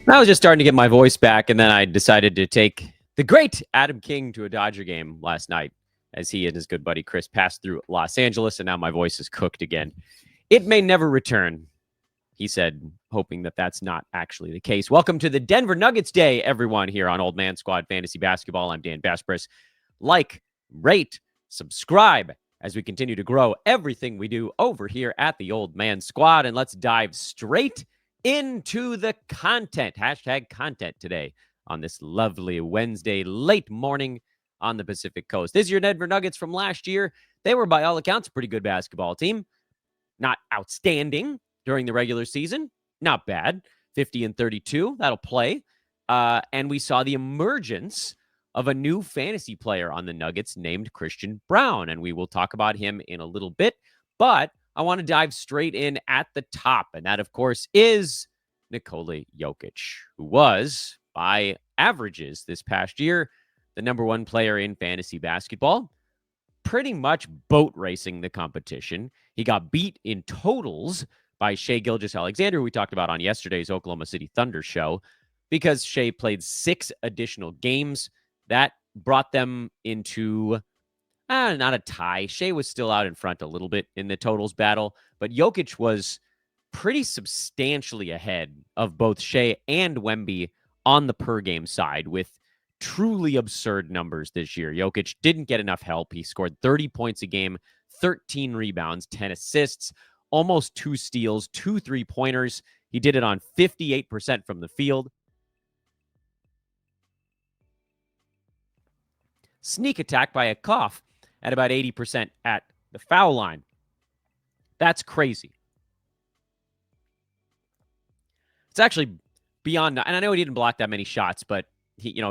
I was just starting to get my voice back, and then I decided to take the great Adam King to a Dodger game last night as he and his good buddy Chris passed through Los Angeles, and now my voice is cooked again. It may never return, he said, hoping that that's not actually the case. Welcome to the Denver Nuggets Day, everyone, here on Old Man Squad Fantasy Basketball. I'm Dan Baspris. Like, rate, subscribe as we continue to grow everything we do over here at the Old Man Squad, and let's dive straight into the content. Hashtag content today on this lovely Wednesday late morning on the Pacific Coast. This is your Denver Nuggets from last year. They were, by all accounts, a pretty good basketball team. Not outstanding during the regular season. Not bad. 50-32. That'll play. And we saw the emergence of a new fantasy player on the Nuggets named Christian Braun. And we will talk about him in a little bit. But I want to dive straight in at the top. And that, of course, is Nikola Jokic, who was, by averages this past year, the number one player in fantasy basketball, pretty much boat racing the competition. He got beat in totals by Shai Gilgeous-Alexander, who we talked about on yesterday's Oklahoma City Thunder show, because Shai played 6 additional games. That brought them into not a tie. Shai was still out in front a little bit in the totals battle, but Jokic was pretty substantially ahead of both Shai and Wemby on the per-game side with truly absurd numbers this year. Jokic didn't get enough help. He scored 30 points a game, 13 rebounds, 10 assists, almost 2 steals, 2 3-pointers. He did it on 58% from the field. Sneak attack by a cough at about 80% at the foul line. That's crazy. It's actually beyond, and I know he didn't block that many shots, but if you're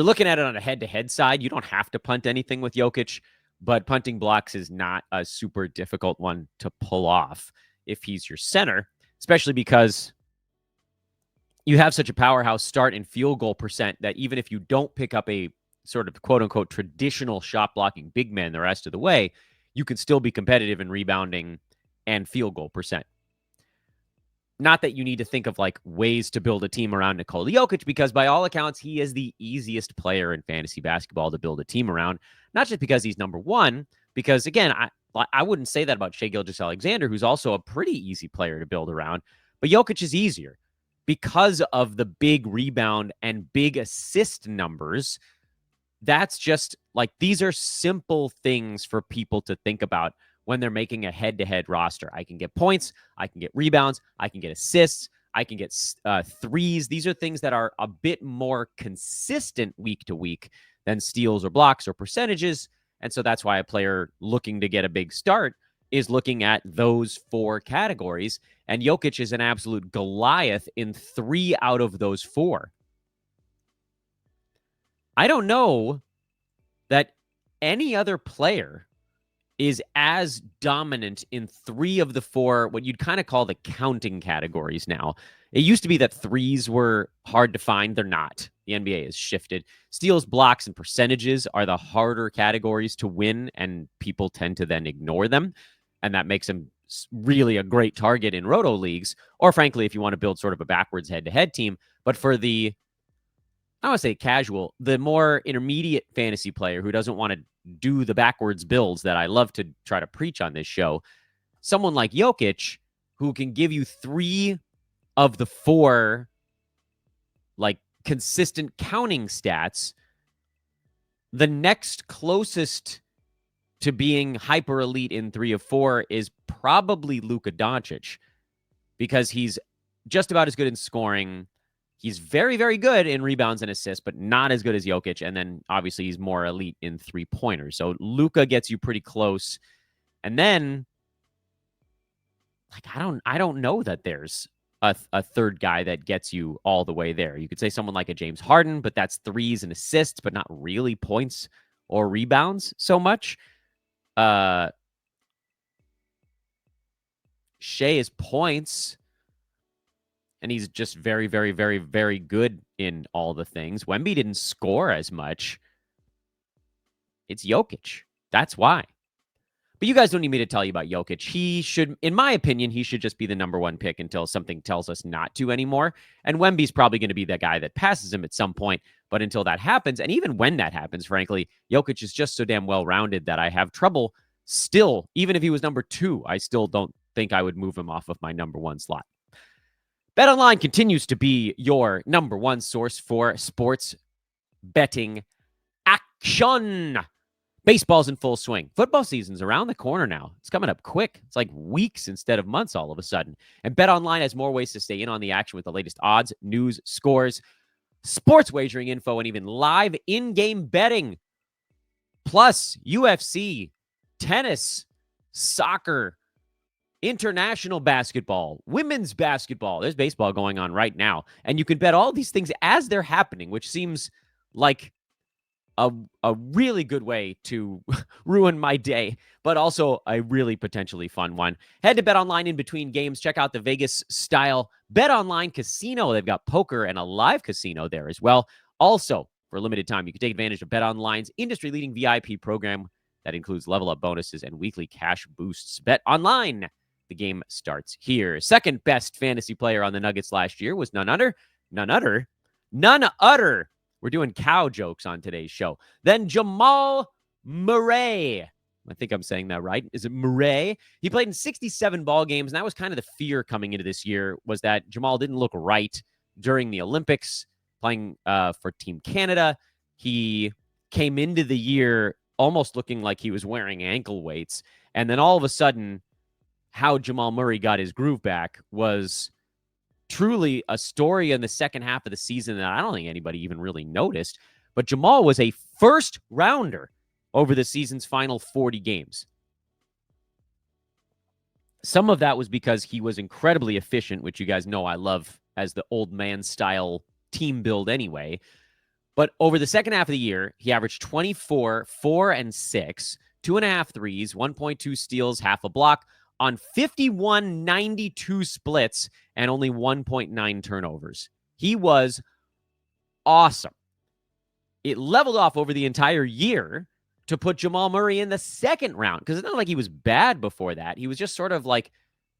looking at it on a head-to-head side, you don't have to punt anything with Jokic, but punting blocks is not a super difficult one to pull off if he's your center, especially because you have such a powerhouse start and field goal percent that even if you don't pick up a sort of quote-unquote traditional shot-blocking big man the rest of the way, you can still be competitive in rebounding and field goal percent. Not that you need to think of like ways to build a team around Nikola Jokic, because by all accounts, he is the easiest player in fantasy basketball to build a team around. Not just because he's number one, because again, I wouldn't say that about Shai Gilgeous-Alexander, who's also a pretty easy player to build around, but Jokic is easier because of the big rebound and big assist numbers. That's just like, these are simple things for people to think about when they're making a head-to-head roster. I can get points, I can get rebounds, I can get assists, I can get threes. These are things that are a bit more consistent week to week than steals or blocks or percentages. And so that's why a player looking to get a big start is looking at those 4 categories. And Jokic is an absolute Goliath in 3 out of those 4. I don't know that any other player is as dominant in 3 of the 4, what you'd kind of call the counting categories now. It used to be that threes were hard to find. They're not. The NBA has shifted. Steals, blocks, and percentages are the harder categories to win, and people tend to then ignore them. And that makes them really a great target in roto leagues, or frankly, if you want to build sort of a backwards head-to-head team. But for the, I don't want to say casual, the more intermediate fantasy player who doesn't want to do the backwards builds that I love to try to preach on this show, someone like Jokic, who can give you 3 of the 4 like consistent counting stats, the next closest to being hyper elite in 3 of 4 is probably Luka Doncic, because he's just about as good in scoring. He's very, very good in rebounds and assists, but not as good as Jokic. And then obviously he's more elite in 3-pointers. So Luka gets you pretty close. And then, like, I don't know that there's a third guy that gets you all the way there. You could say someone like a James Harden, but that's threes and assists, but not really points or rebounds so much. Shai is points, and he's just very, very, very, very good in all the things. Wemby didn't score as much. It's Jokic. That's why. But you guys don't need me to tell you about Jokic. He should, in my opinion, he should just be the number one pick until something tells us not to anymore. And Wemby's probably going to be the guy that passes him at some point. But until that happens, and even when that happens, frankly, Jokic is just so damn well-rounded that I have trouble still, even if he was number 2, I still don't think I would move him off of my number 1 slot. BetOnline continues to be your number 1 source for sports betting action. Baseball's in full swing. Football season's around the corner now. It's coming up quick. It's like weeks instead of months all of a sudden. And BetOnline has more ways to stay in on the action with the latest odds, news, scores, sports wagering info, and even live in-game betting. Plus, UFC, tennis, soccer, international basketball, women's basketball. There's baseball going on right now. And you can bet all these things as they're happening, which seems like a really good way to ruin my day, but also a really potentially fun one. Head to BetOnline in between games. Check out the Vegas-style BetOnline casino. They've got poker and a live casino there as well. Also, for a limited time, you can take advantage of BetOnline's industry-leading VIP program that includes level-up bonuses and weekly cash boosts. BetOnline, the game starts here. Second best fantasy player on the Nuggets last year was none other. We're doing cow jokes on today's show. Then Jamal Murray. I think I'm saying that right. Is it Murray? He played in 67 ball games, and that was kind of the fear coming into this year, was that Jamal didn't look right during the Olympics, playing for Team Canada. He came into the year almost looking like he was wearing ankle weights, and then all of a sudden, how Jamal Murray got his groove back was truly a story in the second half of the season that I don't think anybody even really noticed. But Jamal was a first rounder over the season's final 40 games. Some of that was because he was incredibly efficient, which you guys know I love as the old man style team build anyway. But over the second half of the year, he averaged 24, 4, and 6, 2.5 threes, 1.2 steals, half a block, on 51-92 splits and only 1.9 turnovers. He was awesome. It leveled off over the entire year to put Jamal Murray in the second round, because it's not like he was bad before that. He was just sort of like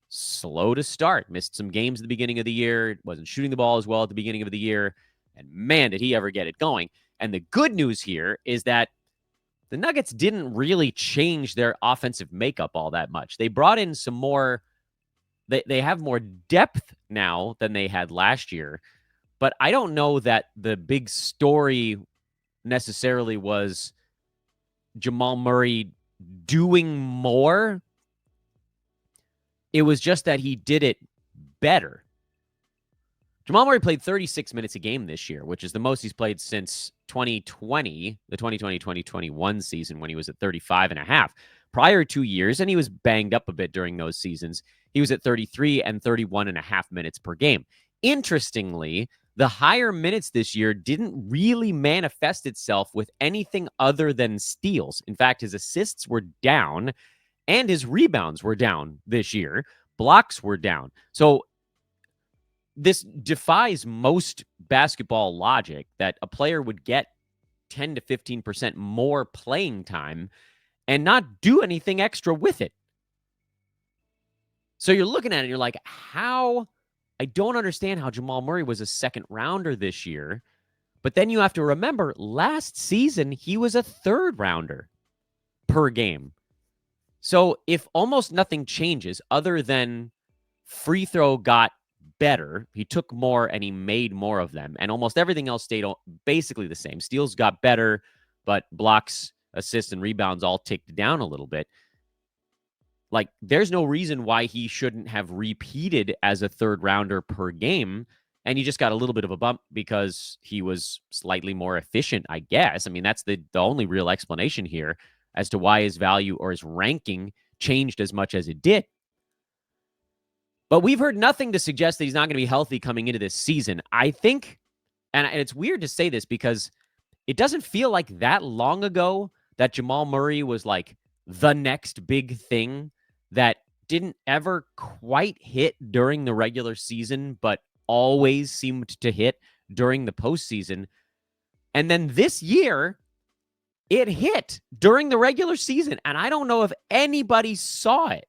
slow to start. Missed some games at the beginning of the year. Wasn't shooting the ball as well at the beginning of the year. And man, did he ever get it going. And the good news here is that the Nuggets didn't really change their offensive makeup all that much. They brought in some more, they have more depth now than they had last year. But I don't know that the big story necessarily was Jamal Murray doing more. It was just that he did it better. Jamal Murray played 36 minutes a game this year, which is the most he's played since 2020, the 2020-2021 season, when he was at 35.5. Prior 2 years, and he was banged up a bit during those seasons, he was at 33 and 31.5 minutes per game. Interestingly, the higher minutes this year didn't really manifest itself with anything other than steals. In fact, his assists were down and his rebounds were down this year. Blocks were down. So this defies most basketball logic that a player would get 10 to 15% more playing time and not do anything extra with it. So you're looking at it and you're like, how? I don't understand how Jamal Murray was a second rounder this year. But then you have to remember, last season, he was a third rounder per game. So if almost nothing changes other than free throw got better, he took more and he made more of them, and almost everything else stayed basically the same. Steals got better, but blocks, assists, and rebounds all ticked down a little bit. Like, there's no reason why he shouldn't have repeated as a third rounder per game, and he just got a little bit of a bump because he was slightly more efficient, I guess. I mean, that's the only real explanation here as to why his value or his ranking changed as much as it did. But we've heard nothing to suggest that he's not going to be healthy coming into this season. I think, and it's weird to say this because it doesn't feel like that long ago that Jamal Murray was like the next big thing that didn't ever quite hit during the regular season, but always seemed to hit during the postseason. And then this year, It hit during the regular season, and I don't know if anybody saw it.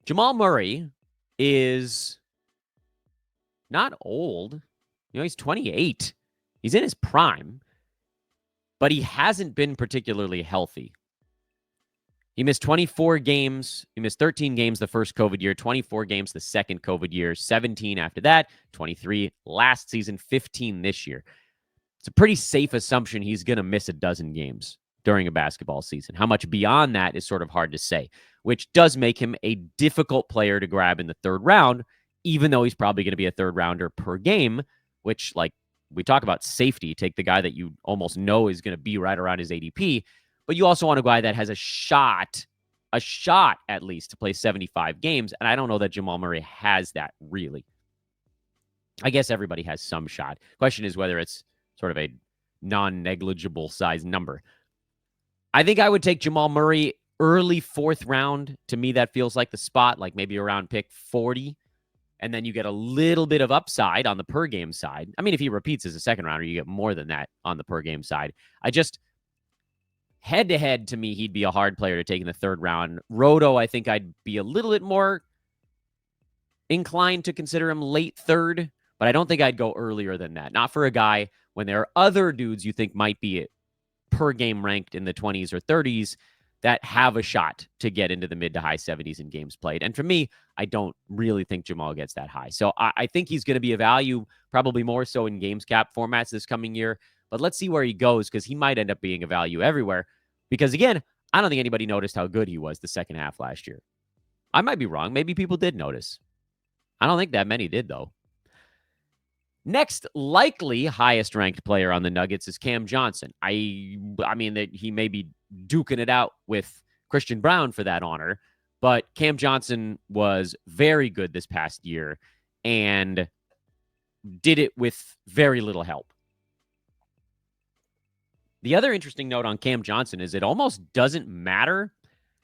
Jamal Murray is not old. He's 28. He's in his prime, but he hasn't been particularly healthy. He missed 24 games. He missed 13 games the first COVID year, 24 games the second COVID year, 17 after that, 23 last season, 15 this year. It's a pretty safe assumption he's going to miss a dozen games during a basketball season. How much beyond that is sort of hard to say, which does make him a difficult player to grab in the third round, even though he's probably going to be a third rounder per game, which, like, we talk about safety. Take the guy that you almost know is going to be right around his ADP, but you also want a guy that has a shot at least to play 75 games. And I don't know that Jamal Murray has that really. I guess everybody has some shot. Question is whether it's sort of a non-negligible size number. I think I would take Jamal Murray early fourth round. To me, that feels like the spot, like maybe around pick 40. And then you get a little bit of upside on the per game side. I mean, if he repeats as a second rounder, you get more than that on the per game side. Head to head, to me, he'd be a hard player to take in the third round. Roto, I think I'd be a little bit more inclined to consider him late third, but I don't think I'd go earlier than that. Not for a guy when there are other dudes you think might be per game ranked in the 20s or 30s that have a shot to get into the mid to high 70s in games played. And for me, I don't really think Jamal gets that high. So I think he's going to be a value, probably more so in games cap formats this coming year. But let's see where he goes, because he might end up being a value everywhere. Because, again, I don't think anybody noticed how good he was the second half last year. I might be wrong. Maybe people did notice. I don't think that many did, though. Next likely highest ranked player on the Nuggets is Cam Johnson. I mean that he may be duking it out with Christian Braun for that honor, but Cam Johnson was very good this past year and did it with very little help. The other interesting note on Cam Johnson is it almost doesn't matter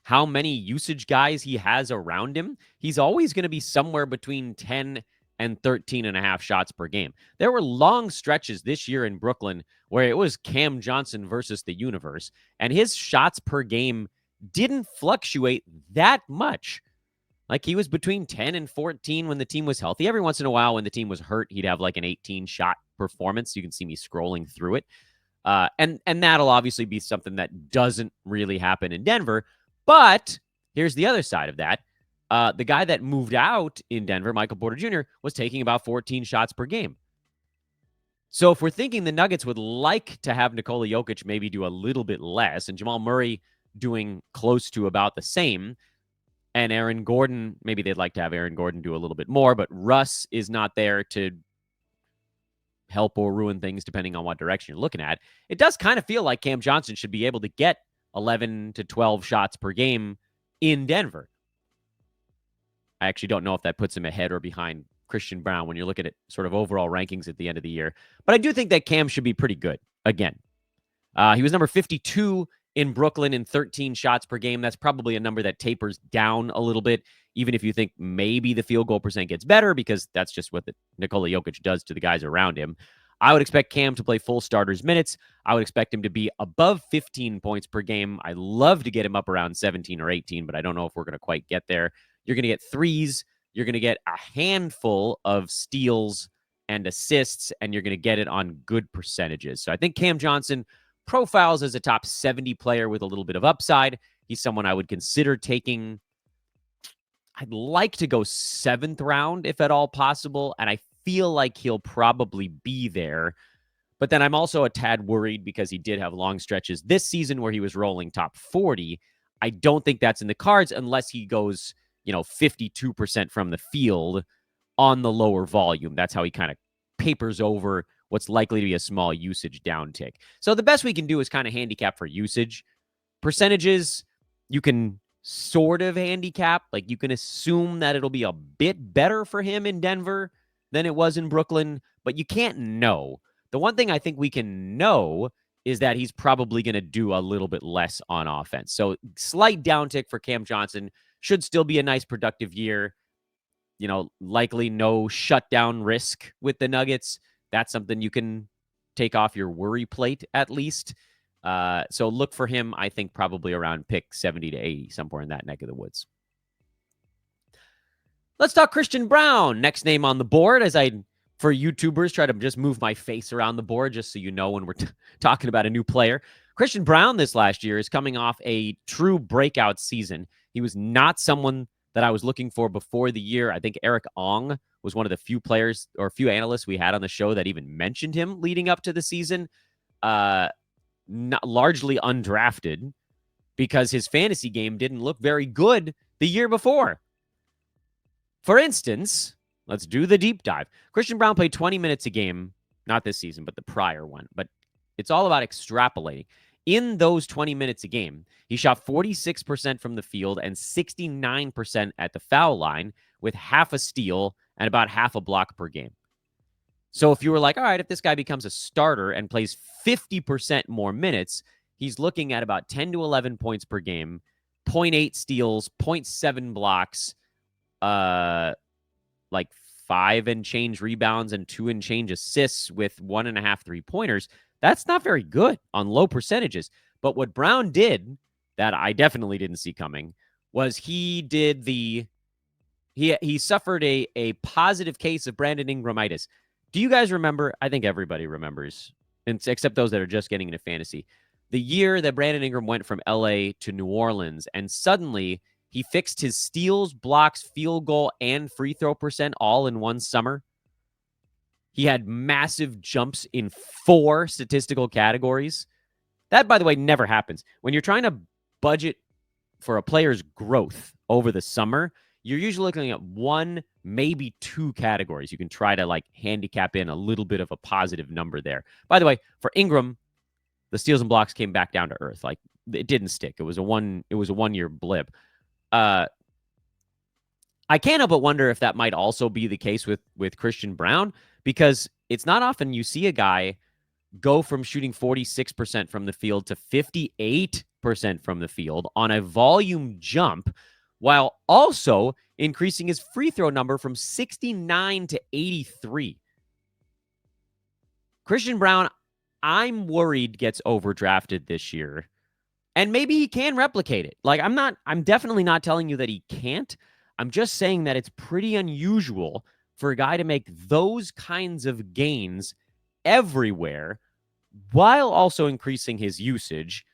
how many usage guys he has around him. He's always going to be somewhere between 10 and 13 and a half shots per game. There were long stretches this year in Brooklyn where it was Cam Johnson versus the universe, and his shots per game didn't fluctuate that much. Like, he was between 10 and 14 when the team was healthy. Every once in a while when the team was hurt, he'd have like an 18-shot performance. You can see me scrolling through it. And that'll obviously be something that doesn't really happen in Denver. But here's the other side of that. The guy that moved out in Denver, Michael Porter Jr., was taking about 14 shots per game. So if we're thinking the Nuggets would like to have Nikola Jokic maybe do a little bit less and Jamal Murray doing close to about the same, and Aaron Gordon, maybe they'd like to have Aaron Gordon do a little bit more, but Russ is not there to help or ruin things depending on what direction you're looking at. It does kind of feel like Cam Johnson should be able to get 11 to 12 shots per game in Denver. I actually don't know if that puts him ahead or behind Christian Braun when you're looking at sort of overall rankings at the end of the year. But I do think that Cam should be pretty good again. He was number 52 in Brooklyn in 13 shots per game. That's probably a number that tapers down a little bit, even if you think maybe the field goal percent gets better, because that's just what Nikola Jokic does to the guys around him. I would expect Cam to play full starters minutes. I would expect him to be above 15 points per game. I love to get him up around 17 or 18, but I don't know if we're going to quite get there. You're going to get threes. You're going to get a handful of steals and assists, and you're going to get it on good percentages. So I think Cam Johnson profiles as a top 70 player with a little bit of upside. He's someone I would consider taking. I'd like to go 7th round if at all possible, and I feel like he'll probably be there. But then I'm also a tad worried because he did have long stretches this season where he was rolling top 40. I don't think that's in the cards unless he goes 52% from the field on the lower volume. That's how he kind of papers over what's likely to be a small usage downtick. So the best we can do is kind of handicap for usage. Percentages, you can sort of handicap. Like, you can assume that it'll be a bit better for him in Denver than it was in Brooklyn, but you can't know. The one thing I think we can know is that he's probably going to do a little bit less on offense. So slight downtick for Cam Johnson. Should still be a nice productive year. Likely no shutdown risk with the Nuggets. That's something you can take off your worry plate at least. So look for him, I think, probably around pick 70 to 80, somewhere in that neck of the woods. Let's talk Christian Braun. Next name on the board, as I, for YouTubers, try to just move my face around the board just so you know when we're talking about a new player. Christian Braun this last year is coming off a true breakout season. He was not someone that I was looking for before the year. I think Eric Ong was one of the few players or few analysts we had on the show that even mentioned him leading up to the season. Not largely undrafted because his fantasy game didn't look very good the year before. For instance, let's do the deep dive. Christian Braun played 20 minutes a game, not this season, but the prior one. But it's all about extrapolating. In those 20 minutes a game, he shot 46% from the field and 69% at the foul line with half a steal and about half a block per game. So if you were like, all right, if this guy becomes a starter and plays 50% more minutes, he's looking at about 10 to 11 points per game, 0.8 steals, 0.7 blocks, like 5 and change rebounds and 2 and change assists with 1.5 3-pointers. That's not very good on low percentages. But what Braun did that I definitely didn't see coming was he suffered a positive case of Brandon Ingramitis. Do you guys remember? I think everybody remembers, except those that are just getting into fantasy. The year that Brandon Ingram went from LA to New Orleans, and suddenly he fixed his steals, blocks, field goal, and free throw percent all in one summer. He had massive jumps in 4 statistical categories. That, by the way, never happens. When you're trying to budget for a player's growth over the summer, you're usually looking at 1, maybe 2 categories. You can try to like handicap in a little bit of a positive number there. By the way, for Ingram, the steals and blocks came back down to earth. Like it didn't stick. It was a 1-year blip. I can't help but wonder if that might also be the case with Christian Braun, because it's not often you see a guy go from shooting 46% from the field to 58% from the field on a volume jump, while also increasing his free throw number from 69 to 83. Christian Braun, I'm worried, gets overdrafted this year. And maybe he can replicate it. Like, I'm definitely not telling you that he can't. I'm just saying that it's pretty unusual for a guy to make those kinds of gains everywhere while also increasing his usage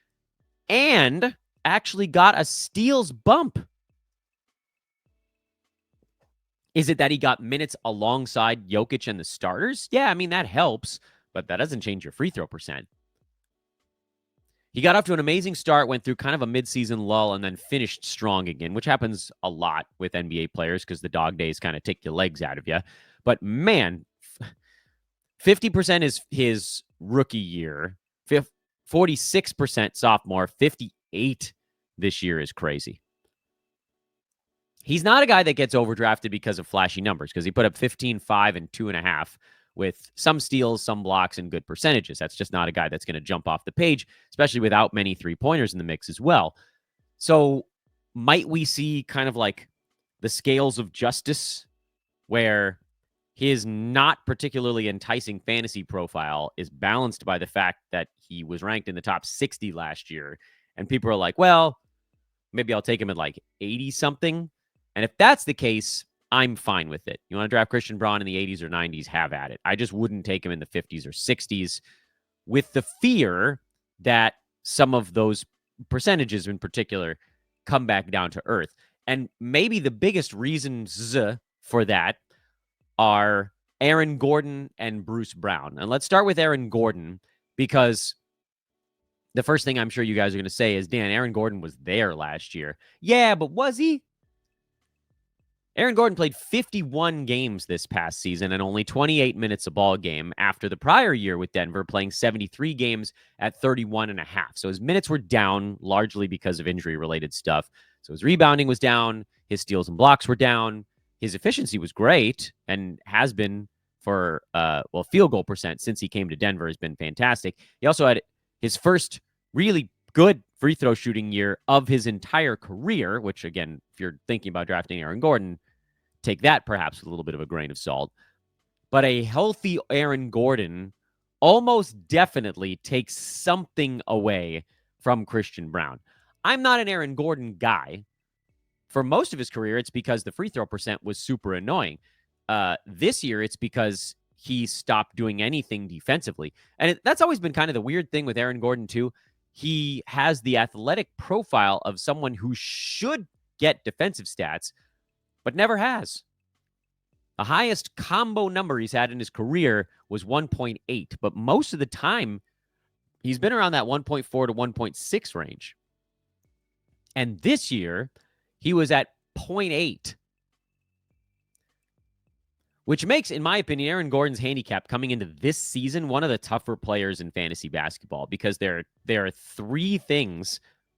and actually got a steals bump. Is it that he got minutes alongside Jokic and the starters? Yeah, I mean, that helps, but that doesn't change your free throw percent. He got off to an amazing start, went through kind of a midseason lull, and then finished strong again, which happens a lot with NBA players because the dog days kind of take your legs out of you. But man, 50% is his rookie year, 46% sophomore, 58 this year is crazy. He's not a guy that gets overdrafted because of flashy numbers, because he put up 15, 5, and 2.5 with some steals, some blocks, and good percentages. That's just not a guy that's going to jump off the page, especially without many 3-pointers in the mix as well. So might we see kind of like the scales of justice where his not particularly enticing fantasy profile is balanced by the fact that he was ranked in the top 60 last year, and people are like, well, maybe I'll take him at like 80-something. And if that's the case, I'm fine with it. You want to draft Christian Braun in the 80s or 90s, have at it. I just wouldn't take him in the 50s or 60s with the fear that some of those percentages in particular come back down to earth. And maybe the biggest reasons for that are Aaron Gordon and Bruce Brown. And let's start with Aaron Gordon, because the first thing I'm sure you guys are going to say is, Dan, Aaron Gordon was there last year. Yeah, but was he? Aaron Gordon played 51 games this past season and only 28 minutes a ball game after the prior year with Denver, playing 73 games at 31.5. So his minutes were down largely because of injury-related stuff. So his rebounding was down. His steals and blocks were down. His efficiency was great and has been for, field goal percent since he came to Denver has been fantastic. He also had his first really good free throw shooting year of his entire career, which, again, if you're thinking about drafting Aaron Gordon, take that perhaps with a little bit of a grain of salt. But a healthy Aaron Gordon almost definitely takes something away from Christian Braun. I'm not an Aaron Gordon guy. For most of his career, it's because the free throw percent was super annoying. This year, it's because he stopped doing anything defensively. And that's always been kind of the weird thing with Aaron Gordon, too. He has the athletic profile of someone who should get defensive stats, but never has. The highest combo number he's had in his career was 1.8, but most of the time, he's been around that 1.4 to 1.6 range. And this year, he was at 0.8, which makes, in my opinion, Aaron Gordon's handicap coming into this season one of the tougher players in fantasy basketball, because there are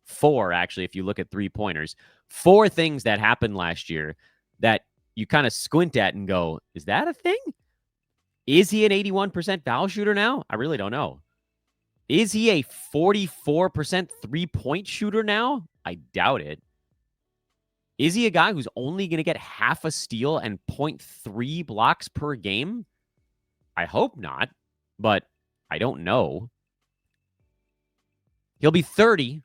four, actually, if you look at three-pointers, four things that happened last year that you kind of squint at and go, is that a thing? Is he an 81% foul shooter now? I really don't know. Is he a 44% three-point shooter now? I doubt it. Is he a guy who's only going to get half a steal and 0.3 blocks per game? I hope not, but I don't know. He'll be 30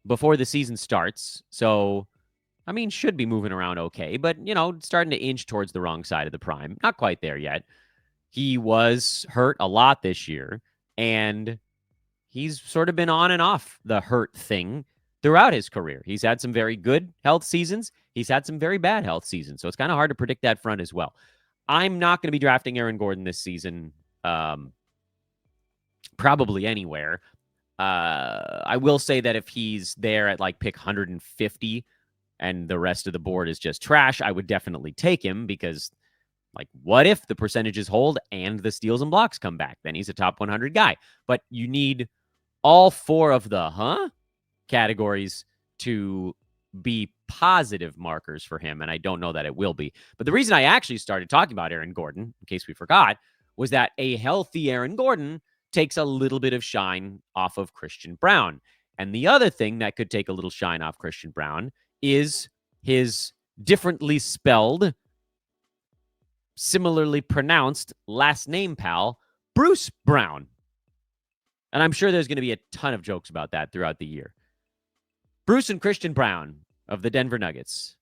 before the season starts, so, I mean, should be moving around okay, but, starting to inch towards the wrong side of the prime. Not quite there yet. He was hurt a lot this year, and he's sort of been on and off the hurt thing throughout his career. He's had some very good health seasons. He's had some very bad health seasons. So it's kind of hard to predict that front as well. I'm not going to be drafting Aaron Gordon this season, probably anywhere. I will say that if he's there at like pick 150 and the rest of the board is just trash, I would definitely take him, because like, what if the percentages hold and the steals and blocks come back? Then he's a top 100 guy. But you need all four of the categories to be positive markers for him, and I don't know that it will be. But the reason I actually started talking about Aaron Gordon, in case we forgot, was that a healthy Aaron Gordon takes a little bit of shine off of Christian Braun. And the other thing that could take a little shine off Christian Braun is his differently spelled, similarly pronounced last name pal, Bruce Brown. And I'm sure there's going to be a ton of jokes about that throughout the year. Bruce and Christian Braun of the Denver Nuggets.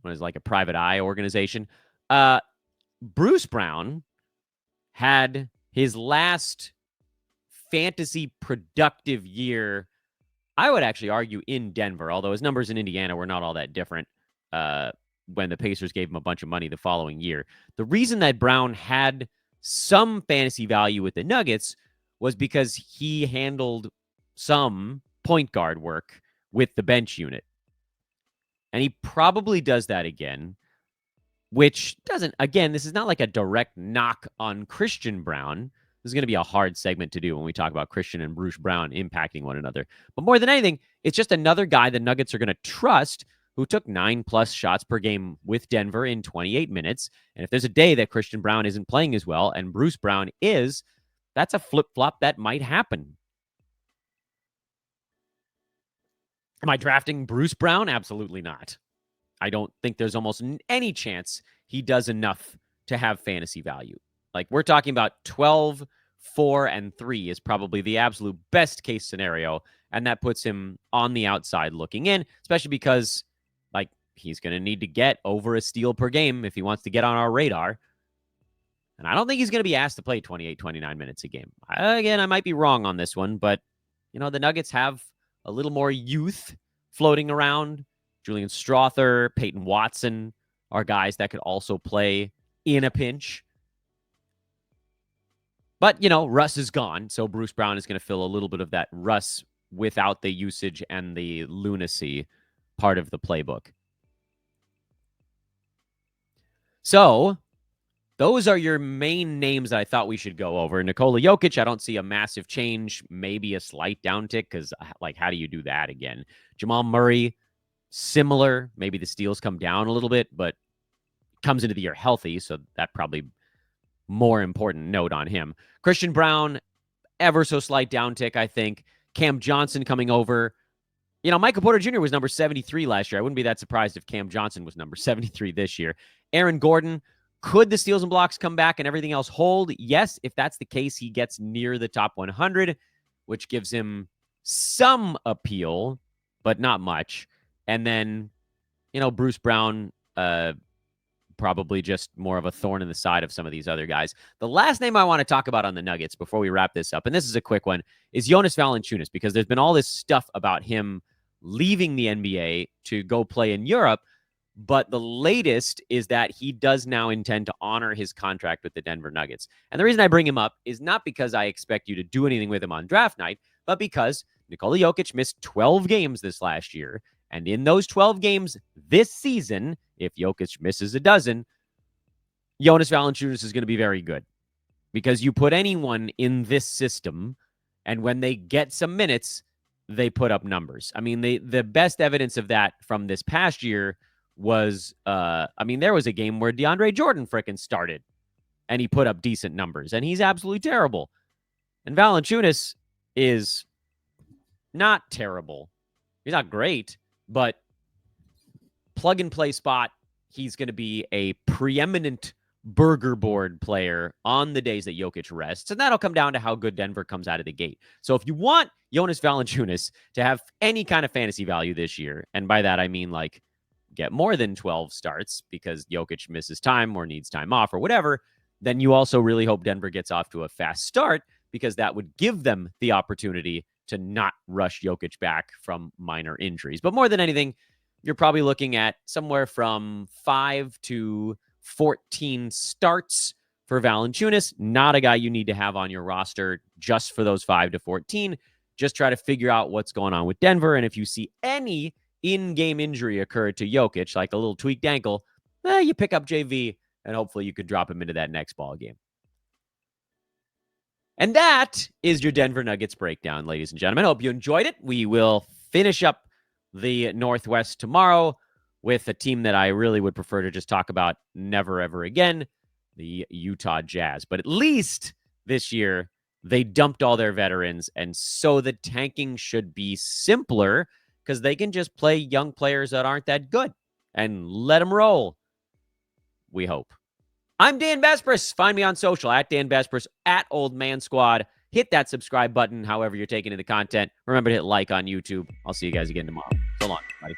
What is like a private eye organization? Bruce Brown had his last fantasy productive year, I would actually argue, in Denver, although his numbers in Indiana were not all that different when the Pacers gave him a bunch of money the following year. The reason that Brown had some fantasy value with the Nuggets was because he handled some point guard work with the bench unit. And he probably does that again, which doesn't, again, this is not like a direct knock on Christian Braun. This is going to be a hard segment to do when we talk about Christian and Bruce Brown impacting one another. But more than anything, it's just another guy the Nuggets are going to trust, who took 9+ shots per game with Denver in 28 minutes. And if there's a day that Christian Braun isn't playing as well and Bruce Brown is, that's a flip-flop that might happen. Am I drafting Bruce Brown? Absolutely not. I don't think there's almost any chance he does enough to have fantasy value. Like, we're talking about 12, 4, and 3 is probably the absolute best case scenario, and that puts him on the outside looking in, especially because, like, he's going to need to get over a steal per game if he wants to get on our radar. And I don't think he's going to be asked to play 28, 29 minutes a game. Again, I might be wrong on this one, but, the Nuggets have a little more youth floating around. Julian Strawther, Peyton Watson are guys that could also play in a pinch. But, Russ is gone, so Bruce Brown is going to fill a little bit of that Russ without the usage and the lunacy part of the playbook. So, those are your main names that I thought we should go over. Nikola Jokic, I don't see a massive change, maybe a slight downtick, because, how do you do that again? Jamal Murray, similar. Maybe the steals come down a little bit, but comes into the year healthy, so that probably more important note on him. Christian Braun, ever so slight downtick, I think. Cam Johnson coming over. Michael Porter Jr. was number 73 last year. I wouldn't be that surprised if Cam Johnson was number 73 this year. Aaron Gordon, Could the steals and blocks come back and everything else hold? Yes. If that's the case, he gets near the top 100, which gives him some appeal, but not much. And then, Bruce Brown, probably just more of a thorn in the side of some of these other guys. The last name I want to talk about on the Nuggets before we wrap this up, and this is a quick one, is Jonas Valanciunas, because there's been all this stuff about him leaving the NBA to go play in Europe. But the latest is that he does now intend to honor his contract with the Denver Nuggets. And the reason I bring him up is not because I expect you to do anything with him on draft night, but because Nikola Jokic missed 12 games this last year. And in those 12 games this season, if Jokic misses a dozen, Jonas Valanciunas is going to be very good. Because you put anyone in this system, and when they get some minutes, they put up numbers. I mean, the best evidence of that from this past year was, there was a game where DeAndre Jordan frickin' started, and he put up decent numbers, and he's absolutely terrible. And Valanciunas is not terrible. He's not great, but plug-and-play spot, he's going to be a preeminent burger board player on the days that Jokic rests, and that'll come down to how good Denver comes out of the gate. So if you want Jonas Valanciunas to have any kind of fantasy value this year, and by that I mean like get more than 12 starts because Jokic misses time or needs time off or whatever, then you also really hope Denver gets off to a fast start, because that would give them the opportunity to not rush Jokic back from minor injuries. But more than anything, you're probably looking at somewhere from 5 to 14 starts for Valanciunas. Not a guy you need to have on your roster just for those 5 to 14. Just try to figure out what's going on with Denver. And if you see any in-game injury occur to Jokic, like a little tweaked ankle, you pick up JV, and hopefully you could drop him into that next ball game. And that is your Denver Nuggets breakdown, ladies and gentlemen. I hope you enjoyed it. We will finish up the Northwest tomorrow with a team that I really would prefer to just talk about never, ever again, the Utah Jazz. But at least this year, they dumped all their veterans, and so the tanking should be simpler because they can just play young players that aren't that good and let them roll, we hope. I'm Dan Besbris. Find me on social at Dan Besbris, at Old Man Squad. Hit that subscribe button however you're taking in the content. Remember to hit like on YouTube. I'll see you guys again tomorrow. So long, buddy.